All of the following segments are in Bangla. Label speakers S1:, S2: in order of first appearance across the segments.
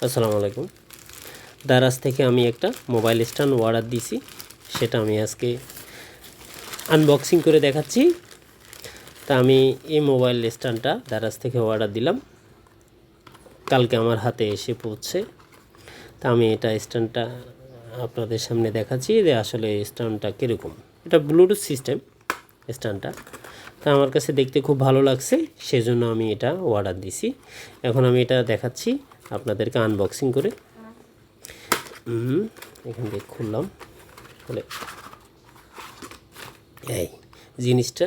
S1: আসসালামু আলাইকুম। দারাজ থেকে আমি একটা মোবাইল স্ট্যান্ড অর্ডার দিয়েছি, সেটা আমি আজকে আনবক্সিং করে দেখাচ্ছি। তা আমি এই মোবাইল স্ট্যান্ডটা দারাজ থেকে অর্ডার দিলাম, কালকে আমার হাতে এসে পৌঁছে। তা আমি এটা স্ট্যান্ডটা আপনাদের সামনে দেখাচ্ছি যে আসলে স্ট্যান্ডটা কীরকম। এটা ব্লুটুথ সিস্টেম স্ট্যান্ডটা। তা আমার কাছে দেখতে খুব ভালো লাগছে, সেজন্য আমি এটা অর্ডার দিছি। এখন আমি এটা দেখাচ্ছি আপনাদেরকে আনবক্সিং করে। এখান থেকে খুললাম, খুলে এই জিনিসটা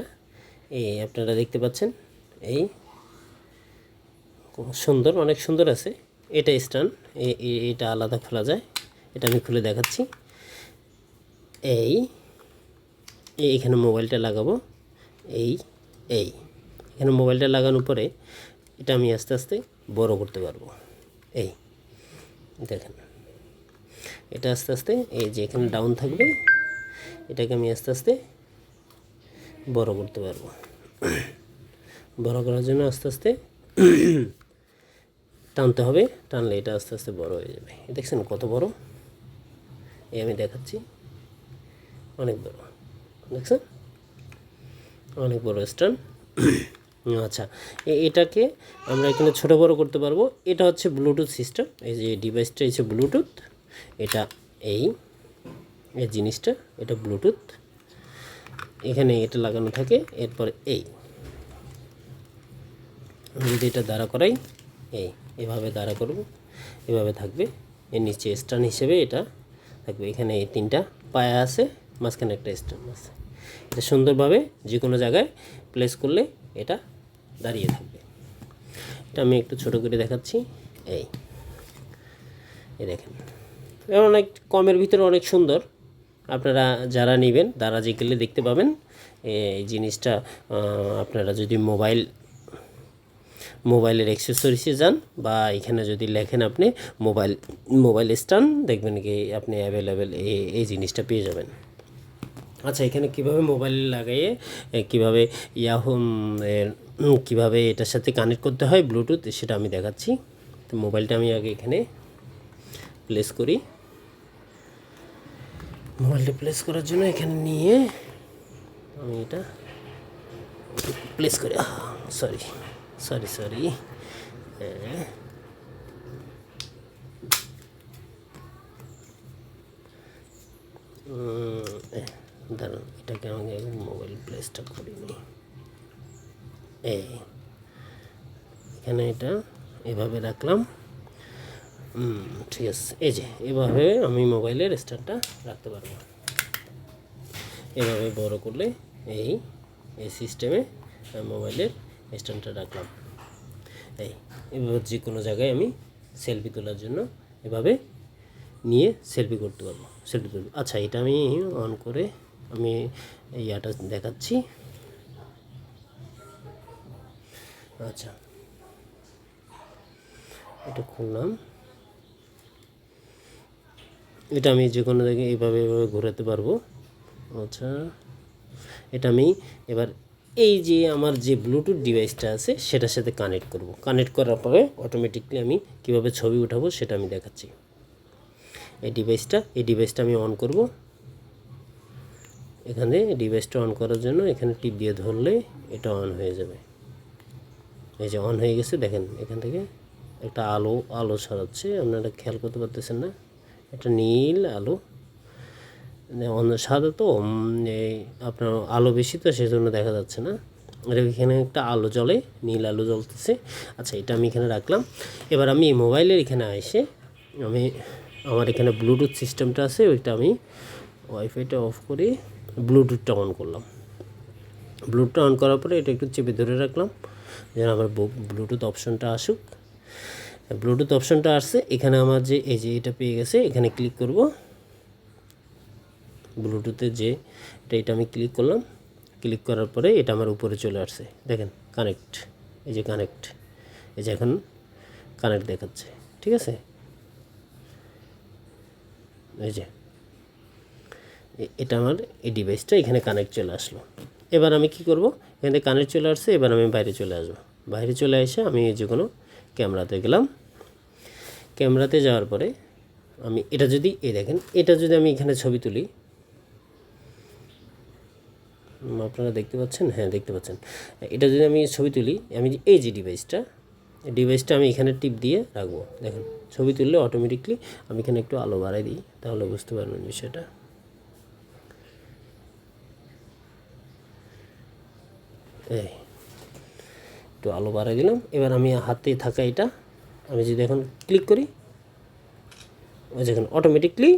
S1: এই আপনারা দেখতে পাচ্ছেন, এই সুন্দর, অনেক সুন্দর আছে। এটা স্ট্যান্ড, এটা আলাদা খোলা যায়। এটা আমি খুলে দেখাচ্ছি। এইখানে মোবাইলটা লাগাবো। এই এখানে মোবাইলটা লাগানোর পরে এটা আমি আস্তে আস্তে বড় করতে পারবো। এই দেখেন, এটা আস্তে আস্তে এই যে এখানে ডাউন থাকবে, এটাকে আমি আস্তে আস্তে বড় করতে পারবো। বড় করার জন্য আস্তে আস্তে টানতে হবে, টানলে এটা আস্তে আস্তে বড় হয়ে যাবে। দেখছেন কত বড়, এই আমি দেখাচ্ছি, অনেক বড়, দেখছেন অনেক বড় স্ট্যান্ড। আচ্ছা, এটাকে আমরা এখানে ছোট বড় করতে পারবো। এটা হচ্ছে ব্লুটুথ সিস্টেম। এই যে ডিভাইসটা হচ্ছে ব্লুটুথ, এটা এই জিনিসটা, এটা ব্লুটুথ, এখানে এটা লাগানো থাকে। এরপর আমি যদি এটা দাঁড়া করাই, এভাবে দাঁড়া করব, এভাবে থাকবে। এর নিচে স্ট্যান্ড হিসেবে এটা থাকবে। এখানে এই তিনটা পায়া আছে, মাঝখানে একটা স্ট্যান্ড আছে। এটা সুন্দরভাবে যে কোনো জায়গায় প্লেস করলে এটা দাঁড়িয়ে থাকবে। এটা আমি একটু ছোট করে দেখাচ্ছি। এই দেখেন, অনেক কমের ভিতরে অনেক সুন্দর। আপনারা যারা নেবেন তারা যে গেলে দেখতে পাবেন এই জিনিসটা। আপনারা যদি মোবাইলের অ্যাক্সেসরিজে যান বা এখানে যদি লেখেন আপনি মোবাইল স্ট্যান্ড, দেখবেন কি আপনি অ্যাভেলেবেল এই জিনিসটা পেয়ে যাবেন। আচ্ছা, এখানে কিভাবে মোবাইল লাগাইয়ে কিভাবে কিভাবে এটার সাথে কানেক্ট করতে হয় ব্লুটুথ, সেটা আমি দেখাচ্ছি। তো মোবাইলটা আমি আগে এখানে প্লেস করি। মোবাইলটা প্লেস করার জন্য এখানে নিয়ে আমি এটা প্লেস করি। সরি, দাঁড়ান, এটাকে আমাকে মোবাইল প্লেসটা করিনি। এখানে এটা এভাবে রাখলাম। ঠিক আছে, এই যে এভাবে আমি মোবাইলের স্ট্যান্ডটা রাখতে পারবো। এভাবে বড় করলে এই সিস্টেমে মোবাইলের স্ট্যান্ডটা রাখলাম। এভাবে যে কোনো জায়গায় আমি সেলফি তোলার জন্য এভাবে নিয়ে সেলফি করতে পারবো, সেলফি তুলব। আচ্ছা, এটা আমি অন করে আমি ইয়াটা দেখাচ্ছি। আচ্ছা, এটা খুললাম। এটা আমি যে কোনো জায়গায় এভাবে ঘোরাতে পারবো। আচ্ছা, এটা আমি এবার এই যে আমার যে ব্লুটুথ ডিভাইসটা আছে সেটার সাথে কানেক্ট করব। কানেক্ট করার পরে অটোমেটিকলি আমি কিভাবে ছবি উঠাবো সেটা আমি দেখাচ্ছি। এই ডিভাইসটা আমি অন করব। এখানে ডিভাইসটা অন করার জন্য এখানে টিপ দিয়ে ধরলে এটা অন হয়ে যাবে। এই যে অন হয়ে গেছে, দেখেন এখান থেকে একটা আলো ছড়াচ্ছে, আপনারা খেয়াল করতে পারতেছেন না? একটা নীল আলো, সাদা তো আপনার আলো বেশি তো সেজন্য দেখা যাচ্ছে না। আর এখানে একটা আলো জ্বলে, নীল আলো জ্বলতেছে। আচ্ছা, এটা আমি এখানে রাখলাম। এবার আমি মোবাইলের এখানে এসে আমার এখানে ব্লুটুথ সিস্টেমটা আছে, ওইটা আমি ওয়াইফাইটা অফ করে ব্লুটুথটা অন করলাম। ব্লুটুথটা অন করার পরে এটা একটু চেপে ধরে রাখলাম যেন আমার ব্লুটুথ অপশনটা আসুক। ব্লুটুথ অপশনটা আসছে, এখানে আমার যে এই যে এটা পেয়ে গেছে, এখানে ক্লিক করব। ব্লুটুথের যে এটা আমি ক্লিক করলাম। ক্লিক করার পরে এটা আমার উপরে চলে আসছে, দেখেন কানেক্ট। এই যে কানেক্ট, এই যে এখন কানেক্ট দেখাচ্ছে। ঠিক আছে, এই যে এটা আমার এই ডিভাইসটা এখানে কানেক্ট চলে আসলো। এবার আমি কি করব, এখানে কানেক্ট চলে আসছে। এবার আমি বাইরে চলে আসবো। বাইরে চলে এসে আমি যে কোনো ক্যামেরাতে গেলাম। ক্যামেরাতে যাওয়ার পরে আমি এটা যদি দেখেন, এটা যদি আমি এখানে ছবি তুলি, আপনারা দেখতে পাচ্ছেন, হ্যাঁ দেখতে পাচ্ছেন। এটা যদি আমি ছবি তুলি, আমি এই যে ডিভাইসটা আমি এখানে টিপ দিয়ে রাখবো। দেখেন ছবি তুললে অটোমেটিকলি, আমি এখানে একটু আলো বাড়াই দিই, তাহলে বুঝতে পারবেন বিষয়টা। এই একটু আলো বাড়াই দিলাম। এবার আমি হাতে থাকা এটা আমি যদি এখন ক্লিক করি, ওই দেখুন অটোমেটিকলি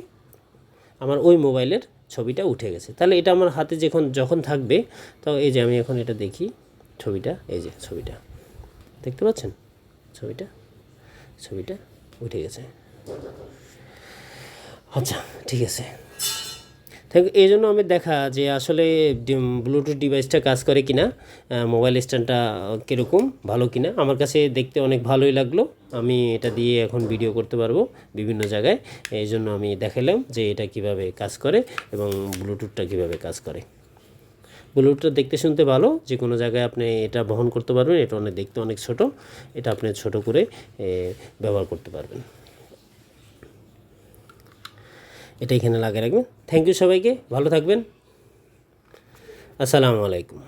S1: আমার ওই মোবাইলের ছবিটা উঠে গেছে। তাহলে এটা আমার হাতে যখন থাকবে, তো এই যে আমি এখন এটা দেখি ছবিটা, এই যে ছবিটা দেখতে পাচ্ছেন, ছবিটা উঠে গেছে। আচ্ছা ঠিক আছে, এই জন্য আমি দেখা যে আসলে ব্লুটুথ ডিভাইসটা কাজ করে কিনা, মোবাইল স্ট্যান্ডটা কীরকম ভালো কিনা। আমার কাছে দেখতে অনেক ভালোই লাগলো, আমি এটা দিয়ে এখন ভিডিও করতে পারবো বিভিন্ন জায়গায়। এই জন্য আমি দেখালাম যে এটা কিভাবে কাজ করে এবং ব্লুটুথটা কিভাবে কাজ করে। ব্লুটুথটা দেখতে শুনতে ভালো, যে কোনো জায়গায় আপনি এটা বহন করতে পারবেন। এটা দেখতে অনেক ছোট, এটা আপনি ছোট করে ব্যবহার করতে পারবেন। এটা এখানে লাগিয়ে রাখবেন। থ্যাংক ইউ সবাইকে, ভালো থাকবেন। আসসালামু আলাইকুম।